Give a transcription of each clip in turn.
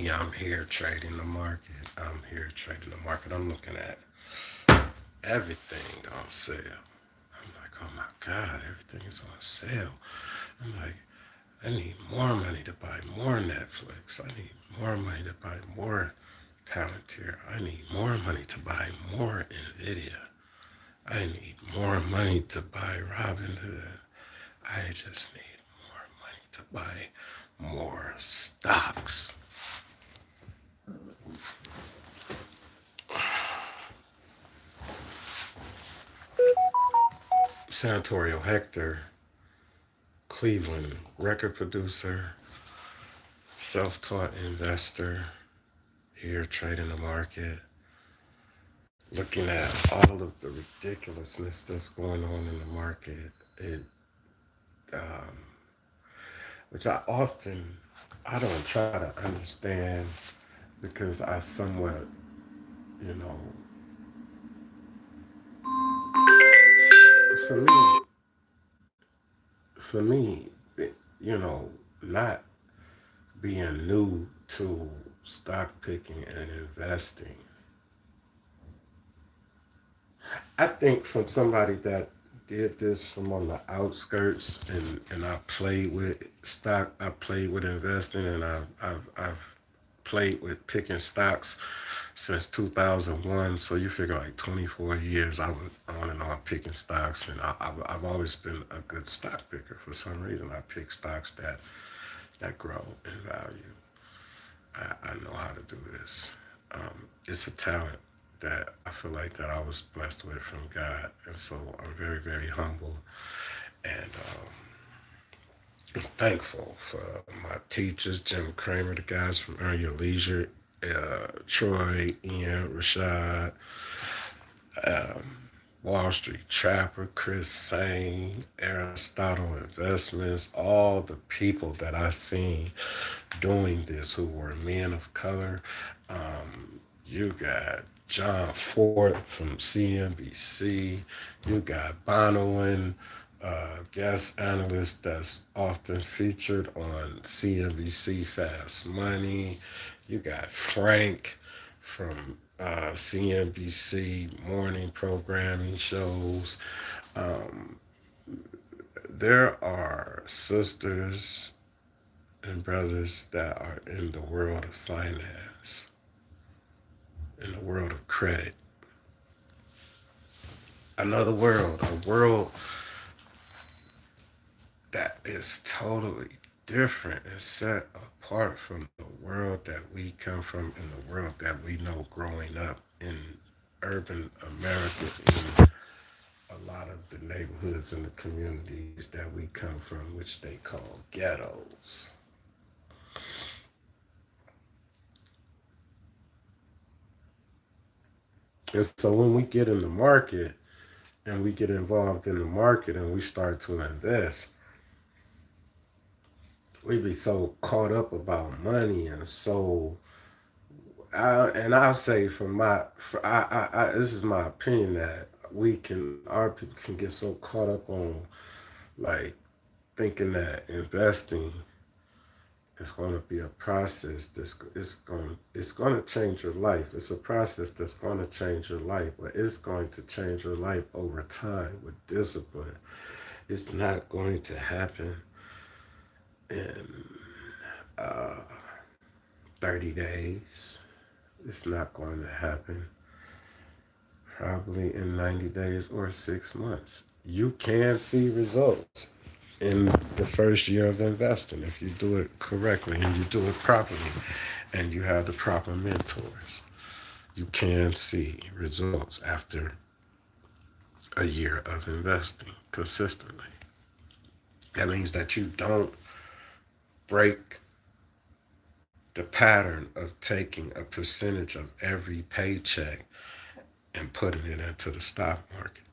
me, I'm here trading the market. I'm here trading the market. I'm looking at everything on sale. I'm like, oh my God, everything is on sale. I'm like, I need more money to buy more Netflix. I need more money to buy more Palantir. I need more money to buy more Nvidia. I need more money to buy Robinhood. I just need more money to buy more stocks. Santorio Hector, Cleveland record producer, self-taught investor, here trading the market, looking at all of the ridiculousness that's going on in the market. It, um, which I don't try to understand because I somewhat, you know, for me, for me, you know, not being new to stock picking and investing, I think from somebody that did this from on the outskirts and I played with stock, I played with investing, and I've played with picking stocks since 2001. So you figure like 24 years I was on and on picking stocks, and I've always been a good stock picker. For some reason, I pick stocks that grow in value. I know how to do this. It's a talent that I feel like that I was blessed with from God, and so I'm very, very humble, and I'm thankful for my teachers, Jim Cramer, the guys from Earn Your Leisure, Troy, Ian, Rashad, um, Wall Street Trapper, Chris Sane, Aristotle Investments, all the people that I seen doing this who were men of color. You got John Ford from CNBC. You got Bonowin, guest analyst that's often featured on CNBC Fast Money. You got Frank from CNBC morning programming shows. Um, there are sisters and brothers that are in the world of finance, in the world of credit. Another world, a world that is totally different and set apart from the world that we come from and the world that we know growing up in urban America, in a lot of the neighborhoods and the communities that we come from, which they call ghettos. And so when we get in the market and we get involved in the market and we start to invest, we be so caught up about money and so and I'll say from this is my opinion that our people can get so caught up on like thinking that investing is going to be a process that's it's going to change your life. It's a process that's going to change your life, but it's going to change your life over time with discipline. It's not going to happen in uh, 30 days. It's not going to happen probably in 90 days or 6 months. You can see results in the first year of investing if you do it correctly and you do it properly and you have the proper mentors. You can see results after a year of investing consistently. That means that you don't break the pattern of taking a percentage of every paycheck and putting it into the stock market.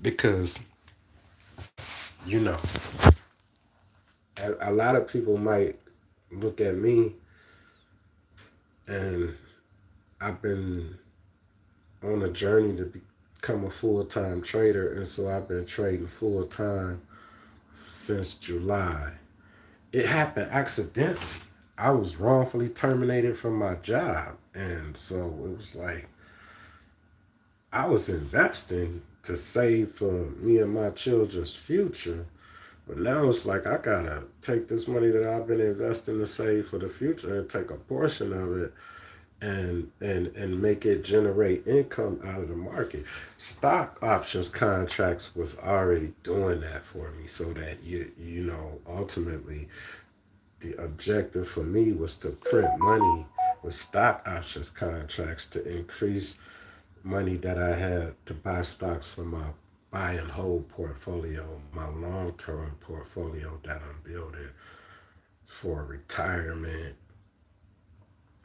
Because, you know, a lot of people might look at me and I've been on a journey to become a full-time trader, and so I've been trading full-time since July. It happened accidentally. I was wrongfully terminated from my job. And so it was like I was investing to save for me and my children's future. But now it's like I gotta take this money that I've been investing to save for the future and take a portion of it and make it generate income out of the market. Stock options contracts was already doing that for me, so that ultimately the objective for me was to print money with stock options contracts to increase money that I had to buy stocks for my buy and hold portfolio, my long term portfolio that I'm building for retirement,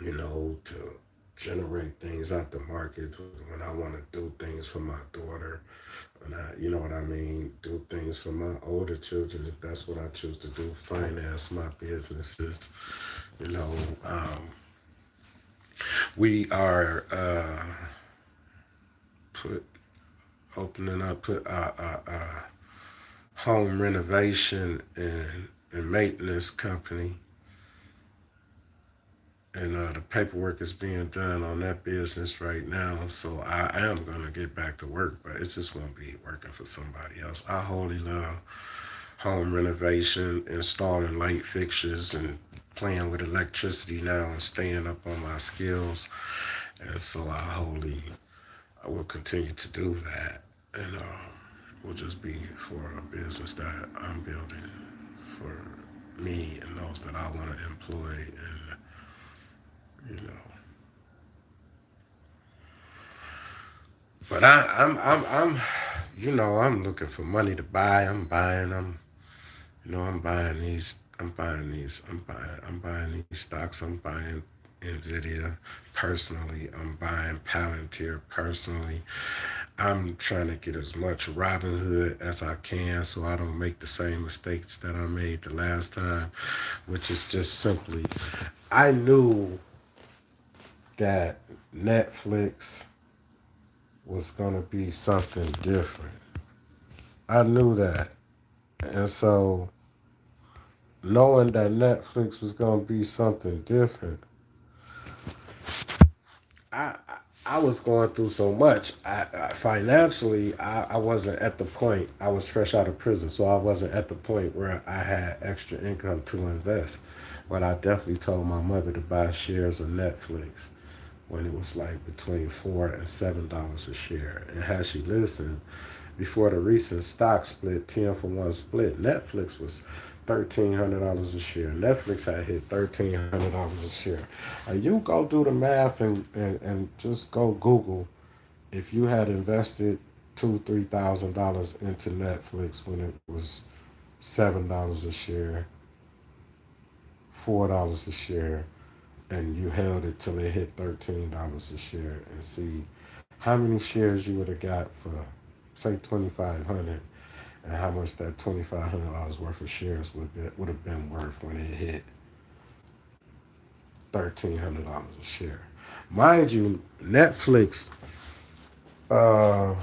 to generate things out the market when I want to do things for my daughter. And you know what I mean? Do things for my older children if that's what I choose to do, finance my businesses. You know, um, we are put opening up home renovation and maintenance company, and the paperwork is being done on that business right now. So I am gonna get back to work, but it just won't be working for somebody else. I wholly love home renovation, installing light fixtures, and playing with electricity now and staying up on my skills. And so I will continue to do that, and will just be for a business that I'm building for me and those that I want to employ, and you know. But I'm looking for money to buy. I'm buying them. I'm buying these. I'm buying these stocks. I'm buying Nvidia personally. I'm buying Palantir personally. I'm trying to get as much Robinhood as I can so I don't make the same mistakes that I made the last time, which is just simply, I knew that Netflix was going to be something different. I knew that. And so, knowing that Netflix was going to be something different, I, I was going through so much. Financially, I wasn't at the point. I was fresh out of prison, so I wasn't at the point where I had extra income to invest. But I definitely told my mother to buy shares of Netflix when it was like between $4 and $7 a share. And had she listened, before the recent stock split, 10-for-1 split, Netflix was $1,300 a share. Netflix had hit $1,300 a share. You go do the math and just go Google if you had invested $2,000-$3,000 into Netflix when it was $7 a share, $4 a share, and you held it till it hit $13 a share, and see how many shares you would have got for, say, 2,500, and how much that $2,500 worth of shares would have been worth when it hit $1,300 a share. Mind you, Netflix uh,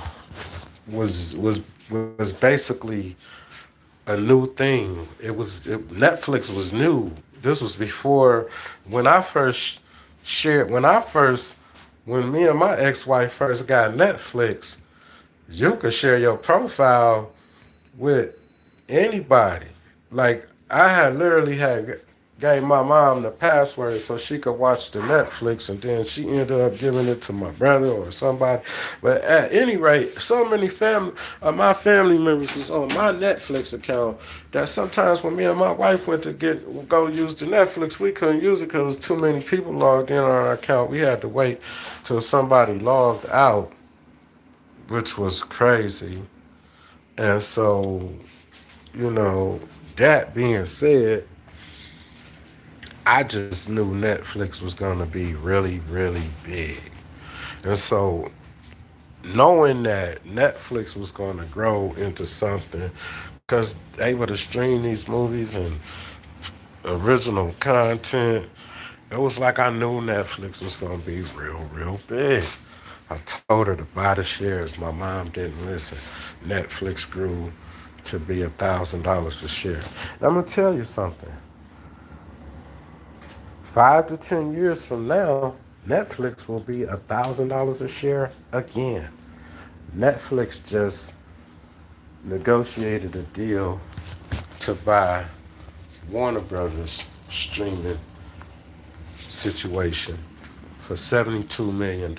was basically a new thing. Netflix was new. This was before when I first shared when I first when me and my ex-wife first got Netflix. You could share your profile with anybody. Like I had literally had gave my mom the password so she could watch the Netflix, and then she ended up giving it to my brother or somebody. But at any rate, so many my family members was on my Netflix account that sometimes when me and my wife went to go use the Netflix, we couldn't use it because too many people logged in on our account. We had to wait till somebody logged out, which was crazy. And so, you know, that being said, I just knew Netflix was going to be really, really big. And so, knowing that Netflix was going to grow into something, because able to stream these movies and original content, it was like I knew Netflix was going to be real, real big. I told her to buy the shares. My mom didn't listen. Netflix grew to be $1,000 a share. And I'm going to tell you something. 5 to 10 years from now, Netflix will be $1,000 a share again. Netflix just negotiated a deal to buy Warner Brothers streaming situation for $72 million.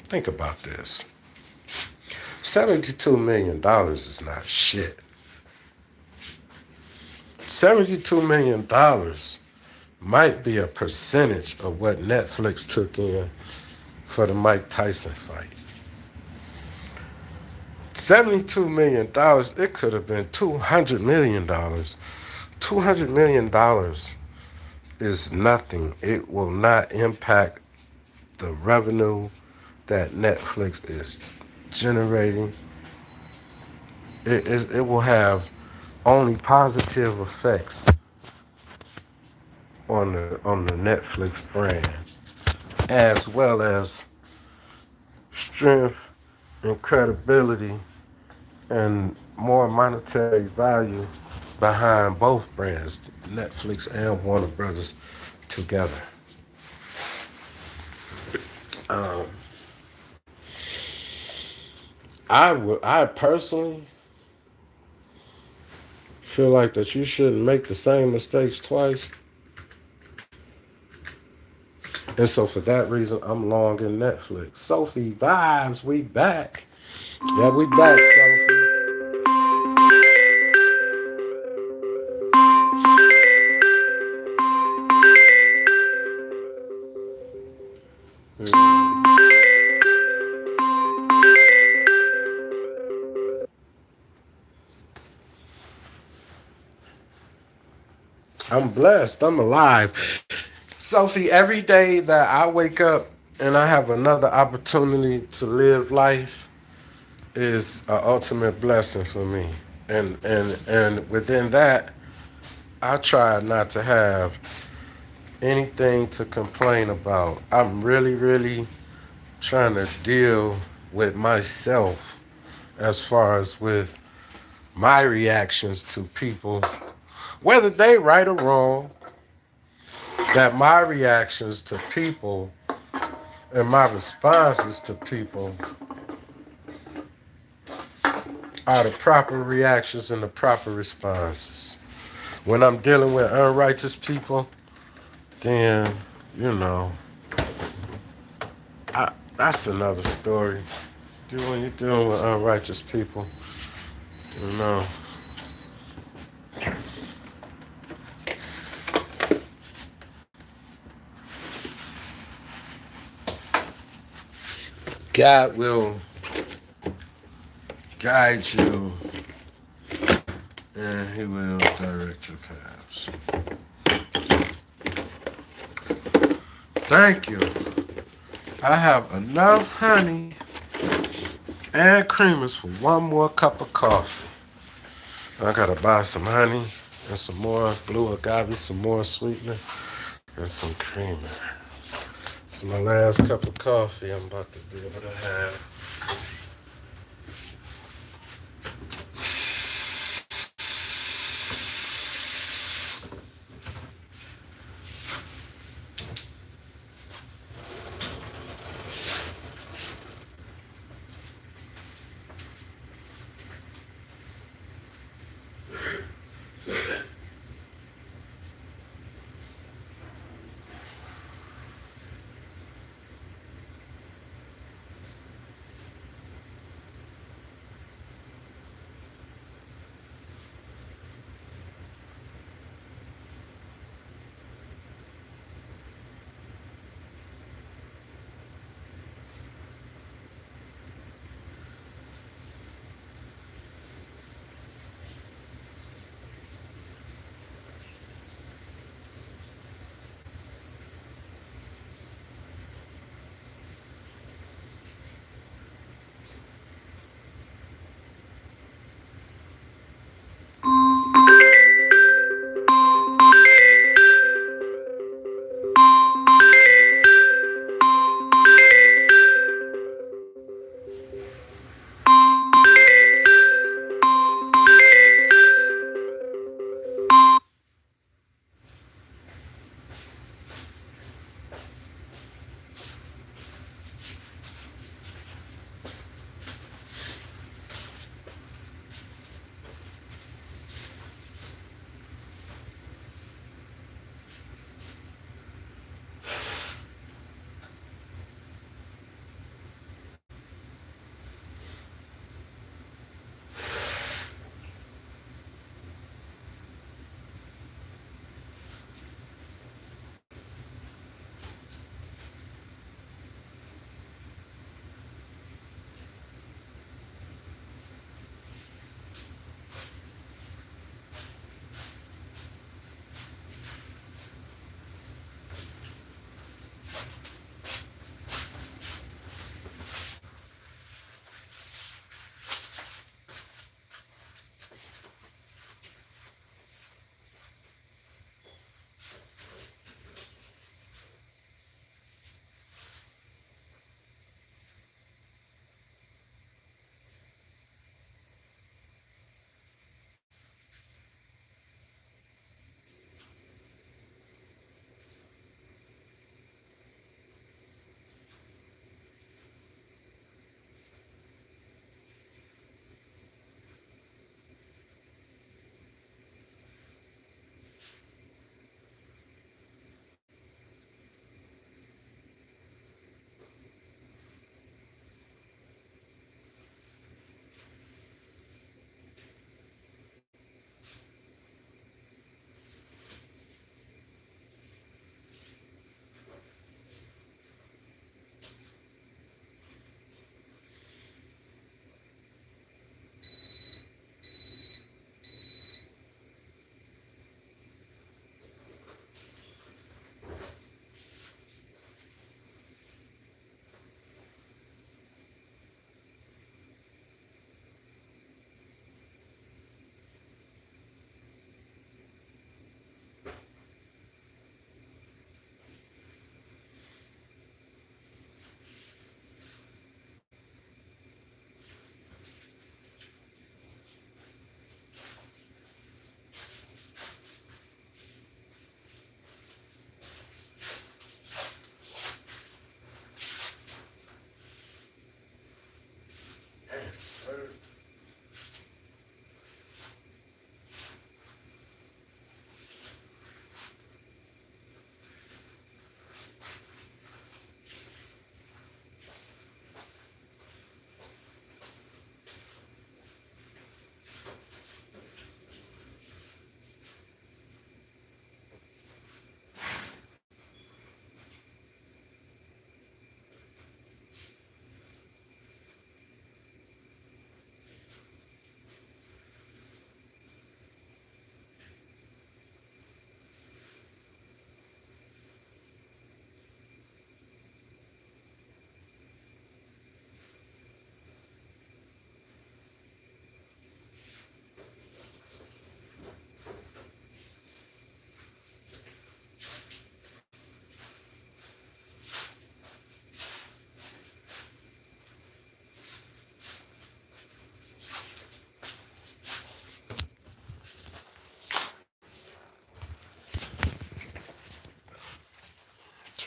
Think about this. $72 million is not shit. $72 million might be a percentage of what Netflix took in for the Mike Tyson fight. $72 million, it could have been $200 million. $200 million is nothing. It will not impact the revenue that Netflix is generating. It will have only positive effects on the Netflix brand, as well as strength and credibility and more monetary value behind both brands, Netflix and Warner Brothers together. Um, I personally feel like that you shouldn't make the same mistakes twice. And so for that reason, I'm long in Netflix. Sophie Vibes, we back. Yeah, we back, Sophie. I'm blessed. I'm alive. Sophie, every day that I wake up and I have another opportunity to live life is an ultimate blessing for me. And within that, I try not to have anything to complain about. I'm really, really trying to deal with myself as far as with my reactions to people, whether they right or wrong, that my reactions to people and my responses to people are the proper reactions and the proper responses. When I'm dealing with unrighteous people, then, you know, that's another story. When you're dealing with unrighteous people, you know, God will guide you and He will direct your paths. Thank you. I have enough honey and creamers for one more cup of coffee. I gotta buy some honey and some more blue agave, some more sweetener, and some creamer. It's my last cup of coffee I'm about to be able to have.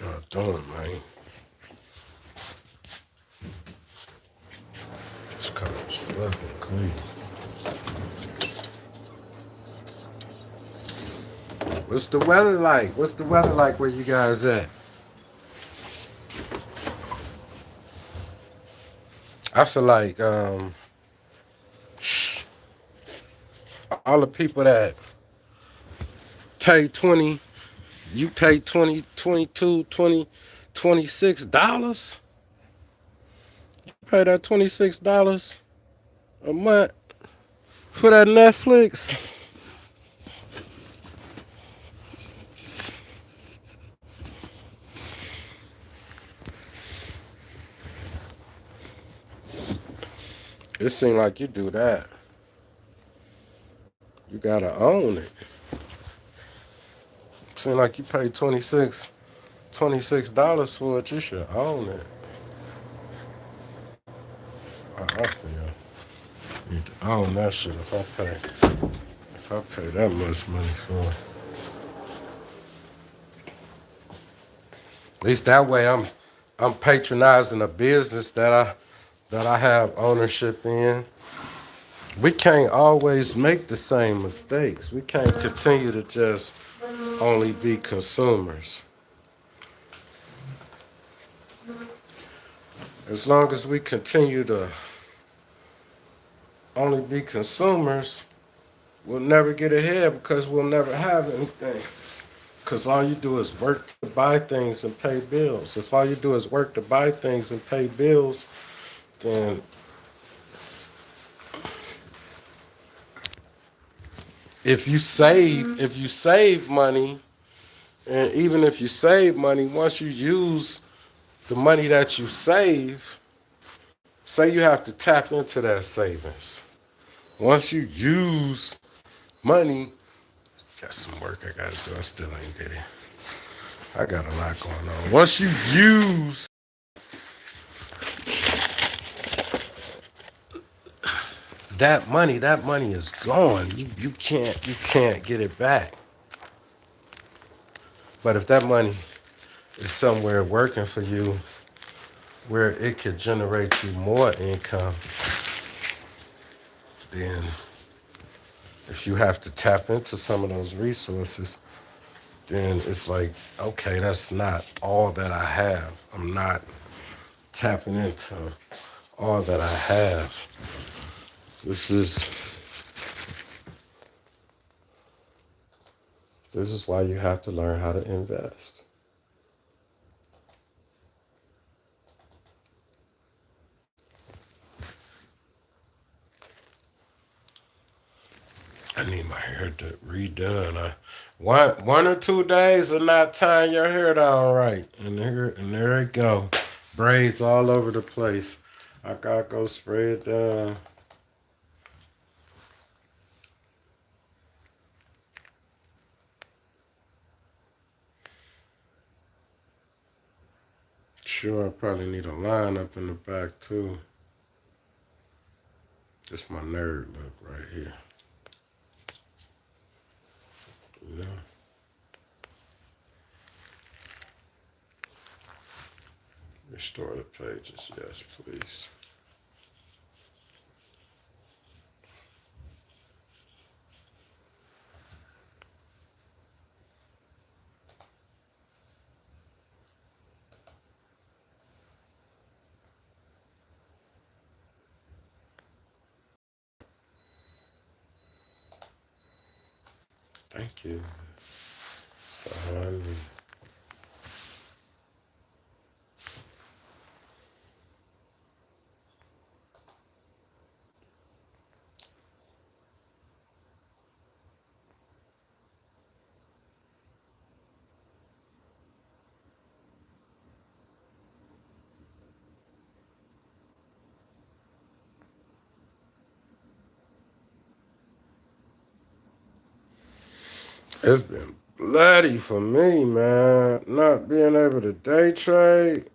y'all doing, man? It's cold as fucking clean. What's the weather like? What's the weather like where you guys at? I feel like all the people that pay 20, you pay 20, 22, 20, $26. Pay that $26 a month for that Netflix. It seems like you do that. You gotta own it. Seems like you pay $26 for it. You should own it. I feel need to own that shit if I pay that much money for it. At least that way I'm patronizing a business that I have ownership in. We can't always make the same mistakes. We can't continue to just only be consumers. As long as we continue to only be consumers, we'll never get ahead because we'll never have anything. Because all you do is work to buy things and pay bills. If all you do is work to buy things and pay bills, then if you save money, and even if you save money, once you use the money that you save, say you have to tap into that savings. Once you use money, got some work I gotta do. I still ain't did it. I got a lot going on. Once you use that money is gone. You can't get it back. But if that money is somewhere working for you where it could generate you more income, then if you have to tap into some of those resources, then it's like, okay, that's not all that I have. I'm not tapping into all that I have. This is why you have to learn how to invest. I need my hair redone. One or 2 days of not tying your hair down right, and there it go, braids all over the place. I gotta go spray it down. Sure, I probably need a line up in the back too. This my nerd look right here. Yeah. Restore the pages, yes, please. Thank you. So, it's been bloody for me, man. Not being able to day trade.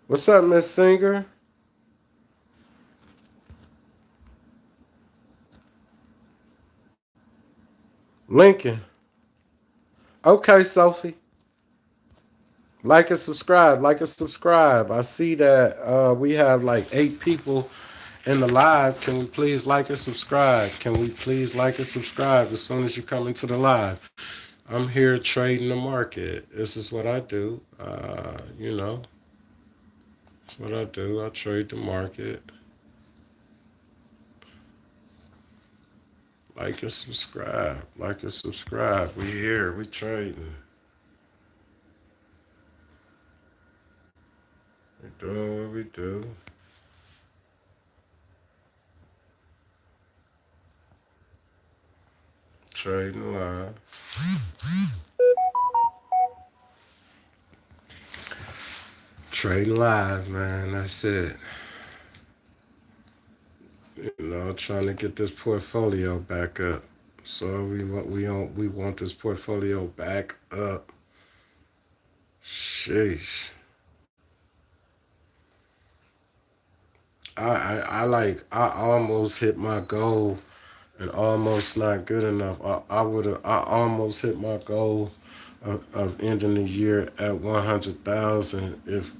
What's up, Miss Singer? Lincoln. Okay, Sophie. Like and subscribe. Like and subscribe. I see that we have like 8 people in the live. Can we please like and subscribe? Can we please like and subscribe as soon as you come into the live? I'm here trading the market. This is what I do. That's what I do. I trade the market. Like and subscribe. Like and subscribe. We here. We trading. We doing what we do. Trading live. Trading live, man. That's it. Trying to get this portfolio back up. So we want this portfolio back up. Sheesh. I almost hit my goal and almost not good enough. I almost hit my goal of ending the year at 100,000. If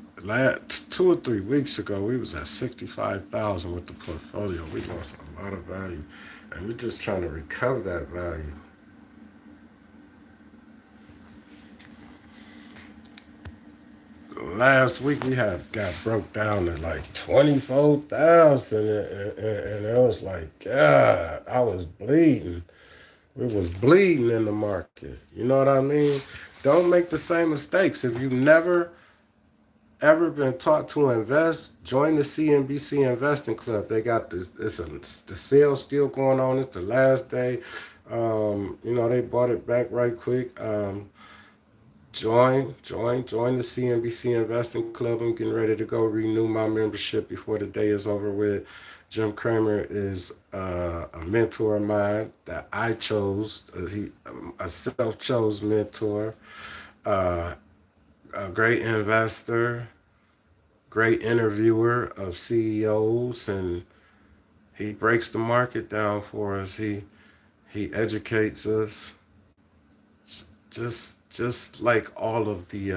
2 or 3 weeks ago we was at 65,000 with the portfolio, we lost a lot of value, and we're just trying to recover that value. Last week we had got broke down to like 24,000, and it was like, God, I was bleeding. We was bleeding in the market. You know what I mean? Don't make the same mistakes. If you've never ever been taught to invest, join the CNBC Investing Club. They got this. The sale still going on. It's the last day. They bought it back right quick. Join the CNBC Investing Club. I'm getting ready to go renew my membership before the day is over with. Jim Cramer is a mentor of mine that I chose. A self-chose mentor, uh, a great investor, great interviewer of CEOs, and he breaks the market down for us. He educates us, just like all of the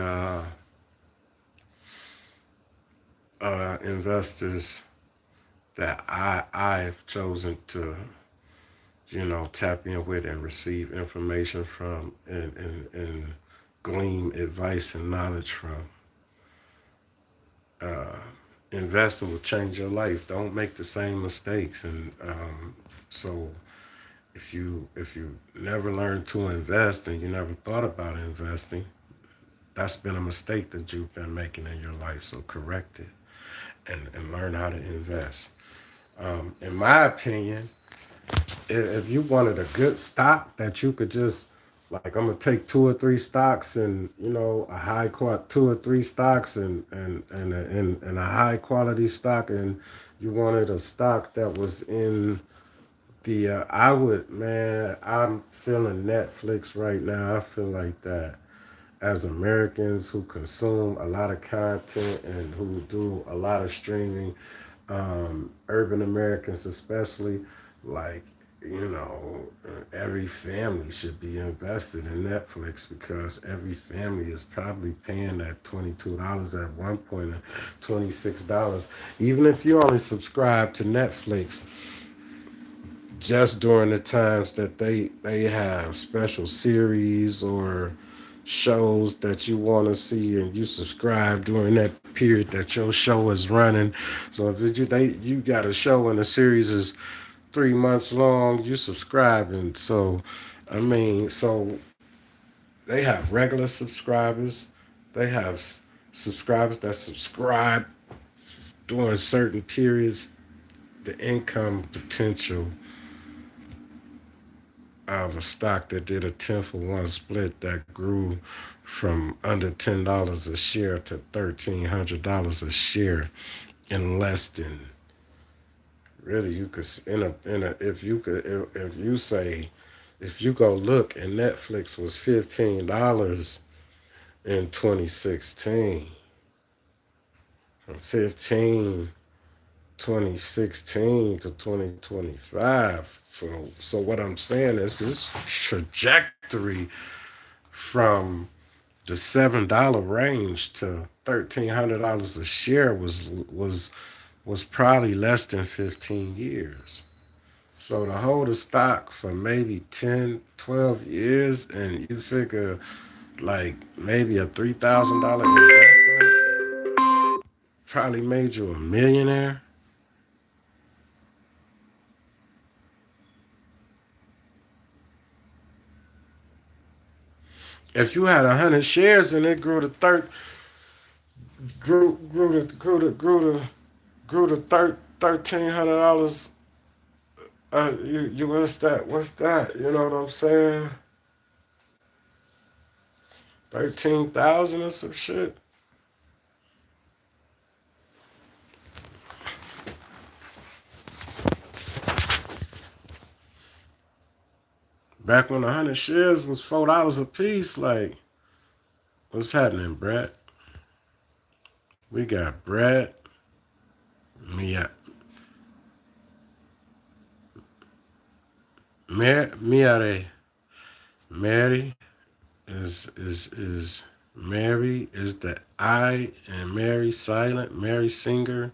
investors that I've chosen to tap in with and receive information from, and glean advice and knowledge from. uh, Investing will change your life. Don't make the same mistakes. And so if you never learned to invest and you never thought about investing, that's been a mistake that you've been making in your life. So correct it, and learn how to invest. In my opinion, if you wanted a good stock that you could just, like, I'm gonna take 2 or 3 stocks, and a high quality 2 or 3 stocks, and a high quality stock, and you wanted a stock that was in the I would, man, I'm feeling Netflix right now. I feel like that, as Americans who consume a lot of content and who do a lot of streaming, urban Americans especially, like, every family should be invested in Netflix, because every family is probably paying that $22 at one point, and $26. Even if you only subscribe to Netflix just during the times that they have special series or shows that you want to see, and you subscribe during that period that your show is running. So if you got a show and the series is 3 months long, you subscribe. And so, I mean, so they have regular subscribers. They have subscribers that subscribe during certain periods. The income potential of a stock that did a 10-for-1 split that grew from under $10 a share to $1,300 a share in less than, really, you could, in a if you say, if you go look, and Netflix was $15 in 2016, from 2016 to 2025. So what I'm saying is, this trajectory from the $7 range to $1,300 a share was probably less than 15 years. So to hold a stock for maybe 10, 12 years, and you figure like maybe a $3,000 investment probably made you a millionaire. If you had 100 shares and it grew to $1,300, what's that? You know what I'm saying? 13,000 or some shit. Back when 100 shares was $4 a piece, like, what's happening, Brett? We got Brett, Mia, Miare, Mary is Mary is the I, and Mary silent, Mary Singer.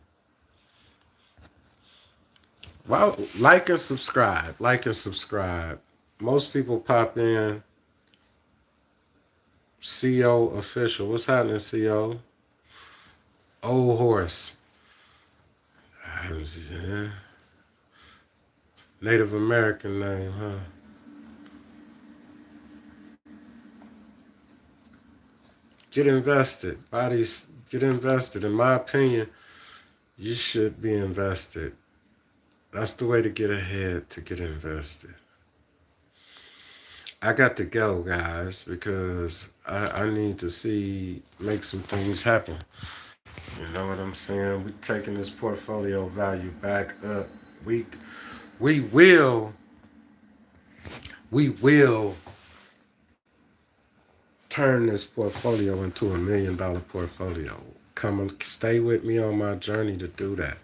Well, like and subscribe. Like and subscribe. Most people pop in CO official. What's happening, CO? Old horse. Native American name, huh? Get invested. Bodies, get invested. In my opinion, you should be invested. That's the way to get ahead, to get invested. I got to go, guys, because I need to make some things happen. You know what I'm saying? We're taking this portfolio value back up. We we will we will turn this portfolio into $1 million portfolio. Come and stay with me on my journey to do that.